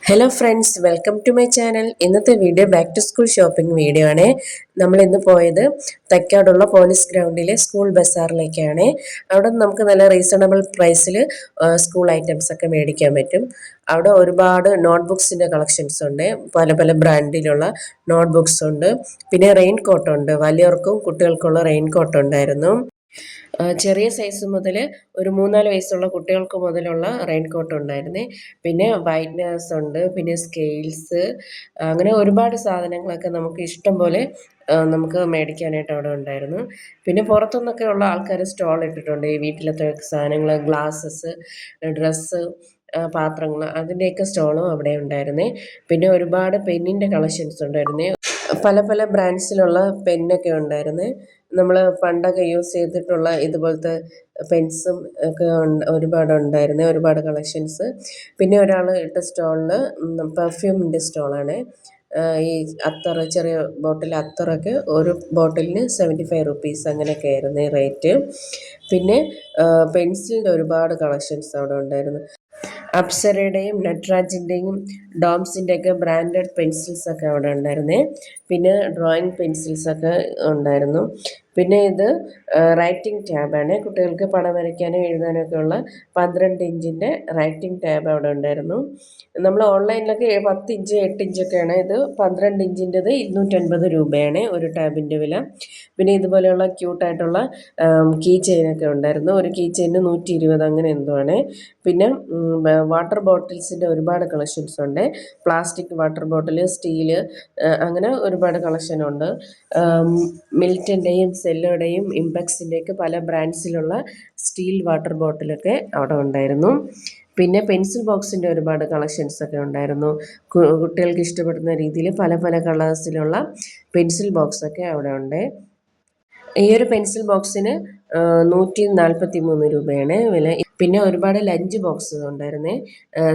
Hello friends, welcome to my channel. ഇന്നത്തെ video back to school shopping video ആണ്. നമ്മൾ ഇന്ന് പോയത് തൈക്കാടുള്ള പോലീസ് ഗ്രൗണ്ടിലെ സ്കൂൾ ബസാറിലേക്കാണ്. അവിടെ നമുക്ക് നല്ല റീസണബിൾ പ്രൈസിൽ സ്കൂൾ ഐറ്റംസ് ഒക്കെ മേടിക്കാൻ പറ്റും. അവിടെ ഒരുപാട് നോട്ട്ബുക്സിൻ്റെ കളക്ഷൻസ് ഉണ്ട്. പല പല ബ്രാൻഡിലുള്ള നോട്ട്ബുക്സ് ഉണ്ട്. പിന്നെ റെയിൻ കോട്ട് ഉണ്ട്. വലിയവർക്കും കുട്ടികൾക്കുള്ള റെയിൻ കോട്ട് ഉണ്ടായിരുന്നു. ചെറിയ സൈസ് മുതൽ ഒരു 3-4 വയസ്സുള്ള കുട്ടികൾക്ക് മുതലുള്ള റെയിൻ കോട്ട് ഉണ്ടായിരുന്നേ. പിന്നെ വൈറ്റ്നേഴ്സ് ഉണ്ട്, പിന്നെ സ്കെയിൽസ്, അങ്ങനെ ഒരുപാട് സാധനങ്ങളൊക്കെ നമുക്ക് ഇഷ്ടം പോലെ നമുക്ക് മേടിക്കാനായിട്ട് അവിടെ ഉണ്ടായിരുന്നു. പിന്നെ പുറത്തുനിന്നൊക്കെ ഉള്ള ആൾക്കാർ സ്റ്റോൾ ഇട്ടിട്ടുണ്ട്. ഈ വീട്ടിലത്തെ സാധനങ്ങൾ, ഗ്ലാസസ്, ഡ്രസ്സ്, പാത്രങ്ങൾ, അതിൻ്റെയൊക്കെ സ്റ്റോളും അവിടെ ഉണ്ടായിരുന്നേ. പിന്നെ ഒരുപാട് പെന്നിൻ്റെ കളക്ഷൻസ് ഉണ്ടായിരുന്നേ. പല പല ബ്രാൻഡ്സിലുള്ള പെന്നൊക്കെ ഉണ്ടായിരുന്നേ. നമ്മൾ പണ്ടൊക്കെ യൂസ് ചെയ്തിട്ടുള്ള ഇതുപോലത്തെ പെൻസും ഒക്കെ ഒരുപാടുണ്ടായിരുന്നേ, ഒരുപാട് കളക്ഷൻസ്. പിന്നെ ഒരാൾ ഇട്ട സ്റ്റോളിൽ പെർഫ്യൂമിൻ്റെ സ്റ്റോളാണ്. ഈ അത്തർ, ചെറിയ ബോട്ടിൽ അത്തറൊക്കെ ഒരു ബോട്ടിലിന് 75 റുപ്പീസ് അങ്ങനെയൊക്കെ ആയിരുന്നു റേറ്റ്. പിന്നെ പെൻസിലിൻ്റെ ഒരുപാട് കളക്ഷൻസ് അവിടെ ഉണ്ടായിരുന്നു. അപ്സരയുടെയും നട്രാജിൻ്റെയും ഡോംസിൻ്റെയൊക്കെ ബ്രാൻഡഡ് പെൻസിൽസൊക്കെ അവിടെ ഉണ്ടായിരുന്നേ. പിന്നെ ഡ്രോയിങ് പെൻസിൽസൊക്കെ ഉണ്ടായിരുന്നു. പിന്നെ ഇത് റൈറ്റിംഗ് ടാബാണ്. കുട്ടികൾക്ക് പടം വരയ്ക്കാനും എഴുതാനൊക്കെ ഉള്ള 12 ഇഞ്ചിൻ്റെ റൈറ്റിംഗ് ടാബ് അവിടെ ഉണ്ടായിരുന്നു. നമ്മൾ ഓൺലൈനിലൊക്കെ 10 ഇഞ്ച് 8 ഇഞ്ചൊക്കെയാണ്. ഇത് 12 ഇഞ്ചിൻ്റെത് 250 രൂപയാണ് ഒരു ടാബിൻ്റെ വില. പിന്നെ ഇതുപോലെയുള്ള ക്യൂട്ടായിട്ടുള്ള കീ ചെയിനൊക്കെ ഉണ്ടായിരുന്നു. ഒരു കീ ചെയിന് 120 അങ്ങനെ എന്തോ ആണ്. പിന്നെ വാട്ടർ ബോട്ടിൽസിൻ്റെ ഒരുപാട് കളക്ഷൻസ് ഉണ്ട്. പ്ലാസ്റ്റിക് വാട്ടർ ബോട്ടിൽ, സ്റ്റീല്, അങ്ങനെ ഒരുപാട് കളക്ഷനുണ്ട്. മിൽട്ടൻ്റെയും സെല്ലോയുടെയും ഇംപെക്സിൻ്റെയൊക്കെ പല ബ്രാൻഡ്സിലുള്ള സ്റ്റീൽ വാട്ടർ ബോട്ടിലൊക്കെ അവിടെ ഉണ്ടായിരുന്നു. പിന്നെ പെൻസിൽ ബോക്സിൻ്റെ ഒരുപാട് കളക്ഷൻസൊക്കെ ഉണ്ടായിരുന്നു. കുട്ടികൾക്ക് ഇഷ്ടപ്പെടുന്ന രീതിയിൽ പല പല കളേഴ്സിലുള്ള പെൻസിൽ ബോക്സൊക്കെ അവിടെ ഉണ്ട്. ഈ ഒരു പെൻസിൽ ബോക്സിന് 143 രൂപയാണ് വില. പിന്നെ ഒരുപാട് ലഞ്ച് ബോക്സ് ഉണ്ടായിരുന്നേ.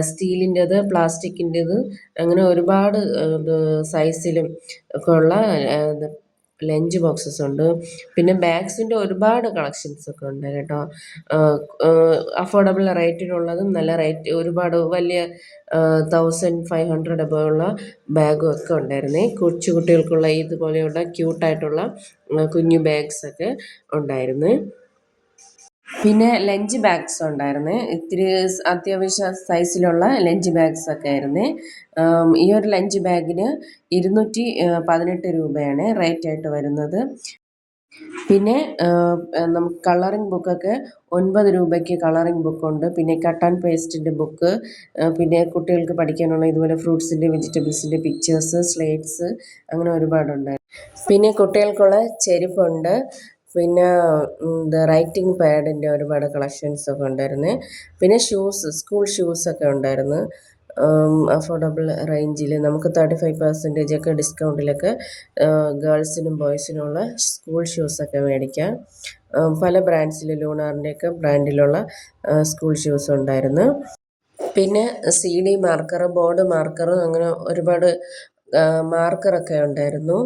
സ്റ്റീലിൻ്റെത്, പ്ലാസ്റ്റിക്കിൻ്റെത്, അങ്ങനെ ഒരുപാട് സൈസിലും ഒക്കെ ഉള്ള ലഞ്ച് ബോക്സസ് ഉണ്ട്. പിന്നെ ബാഗ്സിൻ്റെ ഒരുപാട് കളക്ഷൻസ് ഒക്കെ ഉണ്ട് കേട്ടോ. അഫോർഡബിൾ റേറ്റിനുള്ളതും നല്ല റേറ്റ്, ഒരുപാട് വലിയ 1500 എബോവ് ഉള്ള ബാഗും ഒക്കെ ഉണ്ടായിരുന്നേ. കൊച്ചു കുട്ടികൾക്കുള്ള ഇതുപോലെയുള്ള ക്യൂട്ടായിട്ടുള്ള കുഞ്ഞു ബാഗ്സൊക്കെ ഉണ്ടായിരുന്നു. പിന്നെ ലഞ്ച് ബാഗ്സ് ഉണ്ടായിരുന്നേ. ഇത്തിരി അത്യാവശ്യ സൈസിലുള്ള ലഞ്ച് ബാഗ്സൊക്കെ ആയിരുന്നേ. ഈ ഒരു ലഞ്ച് ബാഗിന് 218 രൂപയാണ് റേറ്റായിട്ട് വരുന്നത്. പിന്നെ നമുക്ക് കളറിങ് ബുക്കൊക്കെ 9 രൂപയ്ക്ക് കളറിങ് ബുക്കുണ്ട്. പിന്നെ കട്ട് ആൻഡ് പേസ്റ്റിൻ്റെ ബുക്ക്, പിന്നെ കുട്ടികൾക്ക് പഠിക്കാനുള്ള ഇതുപോലെ ഫ്രൂട്ട്സിൻ്റെ, വെജിറ്റബിൾസിൻ്റെ പിക്ചേഴ്സ്, സ്ലേറ്റ്സ്, അങ്ങനെ ഒരുപാടുണ്ട്. പിന്നെ കുട്ടികൾക്കുള്ള ചെരുപ്പുണ്ട്. പിന്നെ റൈറ്റിംഗ് പാഡിൻ്റെ ഒരുപാട് കളക്ഷൻസൊക്കെ ഉണ്ടായിരുന്നു. പിന്നെ ഷൂസ്, സ്കൂൾ ഷൂസൊക്കെ ഉണ്ടായിരുന്നു. അഫോർഡബിൾ റേഞ്ചിൽ നമുക്ക് 35% ഒക്കെ ഡിസ്കൗണ്ടിലൊക്കെ ഗേൾസിനും ബോയ്സിനുമുള്ള സ്കൂൾ ഷൂസൊക്കെ മേടിക്കാം. പല ബ്രാൻഡ്സിൽ, ലൂണാറിൻ്റെയൊക്കെ ബ്രാൻഡിലുള്ള സ്കൂൾ ഷൂസ് ഉണ്ടായിരുന്നു. പിന്നെ CD മാർക്കർ, ബോർഡ് മാർക്കർ, അങ്ങനെ ഒരുപാട് മാർക്കറൊക്കെ ഉണ്ടായിരുന്നു.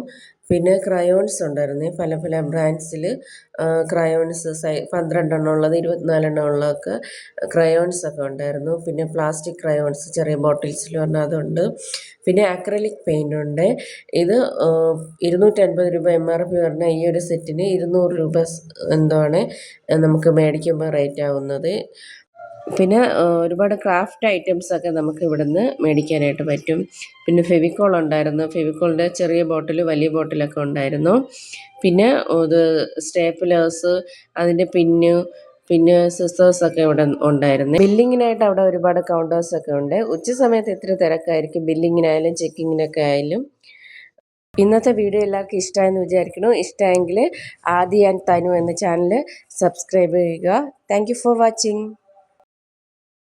പിന്നെ ക്രയോൺസ് ഉണ്ടായിരുന്നു. പല പല ബ്രാൻഡ്സിൽ ക്രയോൺസ് 12 എണ്ണം ഉള്ളത്, 24 എണ്ണം ഉള്ളതൊക്കെ ക്രയോൺസൊക്കെ ഉണ്ടായിരുന്നു. പിന്നെ പ്ലാസ്റ്റിക് ക്രയോൺസ് ചെറിയ ബോട്ടിൽസിൽ പറഞ്ഞാൽ അതുണ്ട്. പിന്നെ അക്രലിക് പെയിൻ്റ് ഉണ്ട്. ഇത് 250 രൂപ MRP പറഞ്ഞാൽ ഈ ഒരു സെറ്റിന് 200 രൂപ എന്തോ ആണ് നമുക്ക് മേടിക്കുമ്പോൾ റേറ്റ് ആവുന്നത്. പിന്നെ ഒരുപാട് ക്രാഫ്റ്റ് ഐറ്റംസൊക്കെ നമുക്ക് ഇവിടുന്ന് മേടിക്കാനായിട്ട് പറ്റും. പിന്നെ ഫെവിക്കോൾ ഉണ്ടായിരുന്നു. ഫെവിക്കോളിൻ്റെ ചെറിയ ബോട്ടിൽ, വലിയ ബോട്ടിലൊക്കെ ഉണ്ടായിരുന്നു. പിന്നെ ഇത് സ്റ്റേപ്പിലേഴ്സ്, അതിൻ്റെ പിന്ന്, പിന്നെ സിസേഴ്സൊക്കെ ഇവിടെ ഉണ്ടായിരുന്നു. ബില്ലിങ്ങിനായിട്ട് അവിടെ ഒരുപാട് കൗണ്ടേഴ്സൊക്കെ ഉണ്ട്. ഉച്ച സമയത്ത് ഇത്തിരി തിരക്കായിരിക്കും ബില്ലിങ്ങിനായാലും ചെക്കിങ്ങിനൊക്കെ ആയാലും. ഇന്നത്തെ വീഡിയോ എല്ലാവർക്കും ഇഷ്ടമായെന്ന് വിചാരിക്കുന്നു. ഇഷ്ടമായെങ്കിൽ ആദി ആൻഡ് തനു എന്ന ചാനൽ സബ്സ്ക്രൈബ് ചെയ്യുക. Thank you for watching.